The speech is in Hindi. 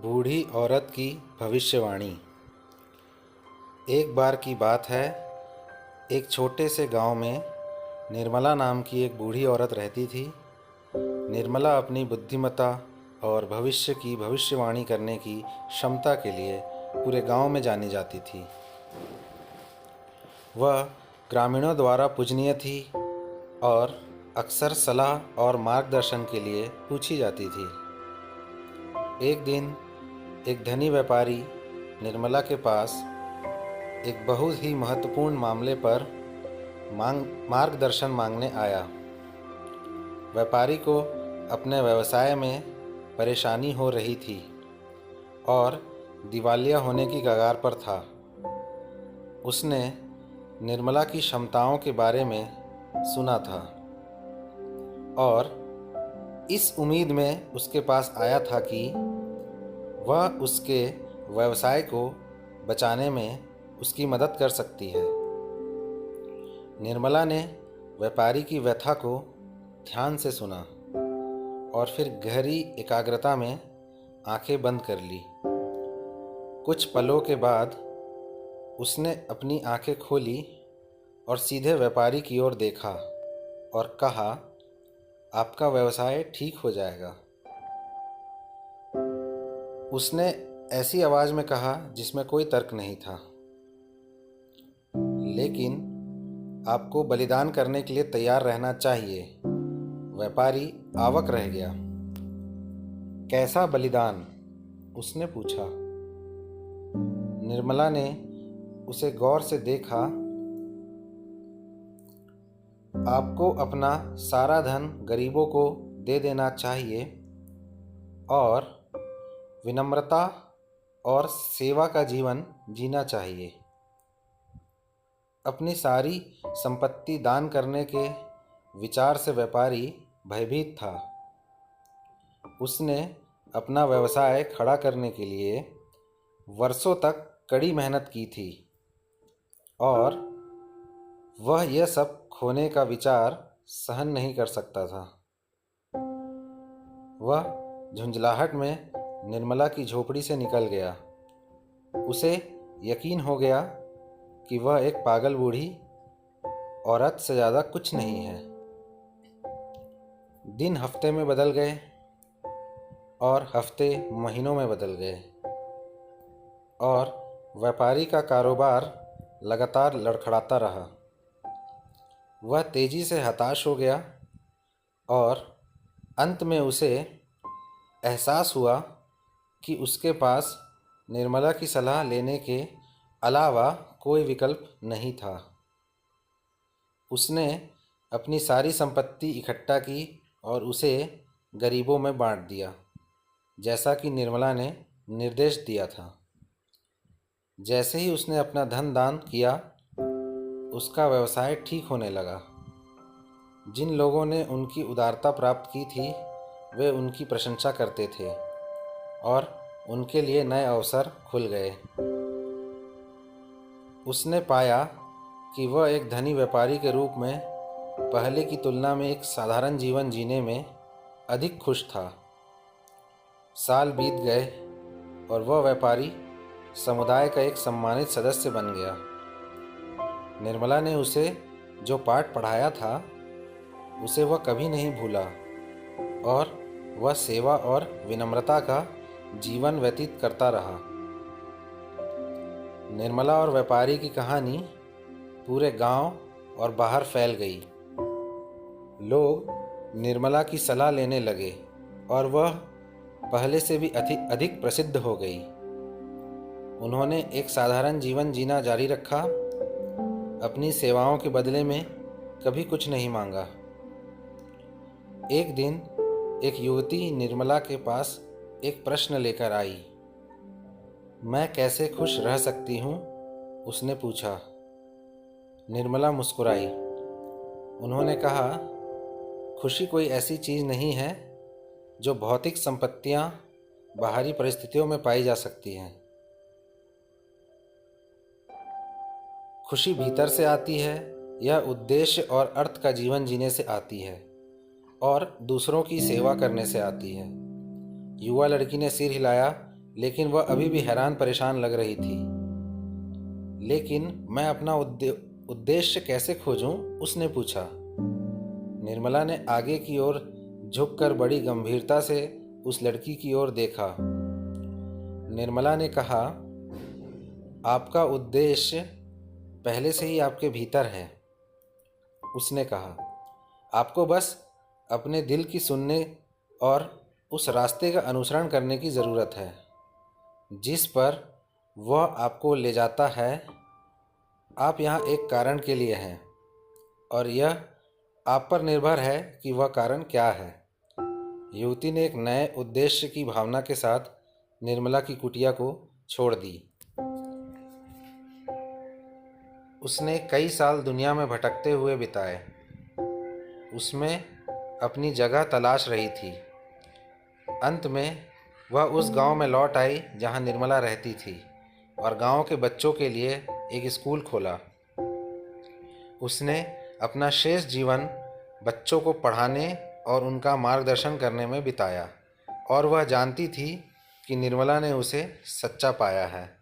बूढ़ी औरत की भविष्यवाणी। एक बार की बात है, एक छोटे से गांव में निर्मला नाम की एक बूढ़ी औरत रहती थी। निर्मला अपनी बुद्धिमत्ता और भविष्य की भविष्यवाणी करने की क्षमता के लिए पूरे गांव में जानी जाती थी। वह ग्रामीणों द्वारा पूजनीय थी और अक्सर सलाह और मार्गदर्शन के लिए पूछी जाती थी। एक दिन एक धनी व्यापारी निर्मला के पास एक बहुत ही महत्वपूर्ण मामले पर मार्गदर्शन मांगने आया। व्यापारी को अपने व्यवसाय में परेशानी हो रही थी और दिवालिया होने की कगार पर था। उसने निर्मला की क्षमताओं के बारे में सुना था और इस उम्मीद में उसके पास आया था कि वह उसके व्यवसाय को बचाने में उसकी मदद कर सकती है। निर्मला ने व्यापारी की व्यथा को ध्यान से सुना और फिर गहरी एकाग्रता में आंखें बंद कर ली। कुछ पलों के बाद उसने अपनी आंखें खोली और सीधे व्यापारी की ओर देखा और कहा, आपका व्यवसाय ठीक हो जाएगा। उसने ऐसी आवाज़ में कहा जिसमें कोई तर्क नहीं था। लेकिन आपको बलिदान करने के लिए तैयार रहना चाहिए। व्यापारी अवाक रह गया। कैसा बलिदान? उसने पूछा। निर्मला ने उसे गौर से देखा। आपको अपना सारा धन गरीबों को दे देना चाहिए और विनम्रता और सेवा का जीवन जीना चाहिए। अपनी सारी संपत्ति दान करने के विचार से व्यापारी भयभीत था। उसने अपना व्यवसाय खड़ा करने के लिए वर्षों तक कड़ी मेहनत की थी और वह यह सब खोने का विचार सहन नहीं कर सकता था। वह झुंझलाहट में निर्मला की झोपड़ी से निकल गया। उसे यकीन हो गया कि वह एक पागल बूढ़ी औरत से ज़्यादा कुछ नहीं है। दिन हफ्ते में बदल गए और हफ्ते महीनों में बदल गए और व्यापारी का कारोबार लगातार लड़खड़ाता रहा। वह तेज़ी से हताश हो गया और अंत में उसे एहसास हुआ कि उसके पास निर्मला की सलाह लेने के अलावा कोई विकल्प नहीं था। उसने अपनी सारी संपत्ति इकट्ठा की और उसे गरीबों में बांट दिया, जैसा कि निर्मला ने निर्देश दिया था। जैसे ही उसने अपना धन दान किया, उसका व्यवसाय ठीक होने लगा। जिन लोगों ने उनकी उदारता प्राप्त की थी, वे उनकी प्रशंसा करते थे और उनके लिए नए अवसर खुल गए। उसने पाया कि वह एक धनी व्यापारी के रूप में पहले की तुलना में एक साधारण जीवन जीने में अधिक खुश था। साल बीत गए और वह व्यापारी समुदाय का एक सम्मानित सदस्य बन गया। निर्मला ने उसे जो पाठ पढ़ाया था, उसे वह कभी नहीं भूला और वह सेवा और विनम्रता का जीवन व्यतीत करता रहा। निर्मला और व्यापारी की कहानी पूरे गांव और बाहर फैल गई। लोग निर्मला की सलाह लेने लगे और वह पहले से भी अधिक प्रसिद्ध हो गई। उन्होंने एक साधारण जीवन जीना जारी रखा, अपनी सेवाओं के बदले में कभी कुछ नहीं मांगा। एक दिन एक युवती निर्मला के पास एक प्रश्न लेकर आई। मैं कैसे खुश रह सकती हूँ? उसने पूछा। निर्मला मुस्कुराई। उन्होंने कहा, खुशी कोई ऐसी चीज़ नहीं है जो भौतिक संपत्तियाँ बाहरी परिस्थितियों में पाई जा सकती हैं। खुशी भीतर से आती है। यह उद्देश्य और अर्थ का जीवन जीने से आती है और दूसरों की सेवा करने से आती है। युवा लड़की ने सिर हिलाया, लेकिन वह अभी भी हैरान परेशान लग रही थी। लेकिन मैं अपना उद्देश्य कैसे खोजूं? उसने पूछा। निर्मला ने आगे की ओर झुककर बड़ी गंभीरता से उस लड़की की ओर देखा। निर्मला ने कहा, आपका उद्देश्य पहले से ही आपके भीतर है। उसने कहा, आपको बस अपने दिल की सुनने और उस रास्ते का अनुसरण करने की ज़रूरत है जिस पर वह आपको ले जाता है। आप यहाँ एक कारण के लिए हैं और यह आप पर निर्भर है कि वह कारण क्या है। युवती ने एक नए उद्देश्य की भावना के साथ निर्मला की कुटिया को छोड़ दी। उसने कई साल दुनिया में भटकते हुए बिताए। उसमें अपनी जगह तलाश रही थी। अंत में वह उस गांव में लौट आई जहां निर्मला रहती थी और गांव के बच्चों के लिए एक स्कूल खोला। उसने अपना शेष जीवन बच्चों को पढ़ाने और उनका मार्गदर्शन करने में बिताया और वह जानती थी कि निर्मला ने उसे सच्चा पाया है।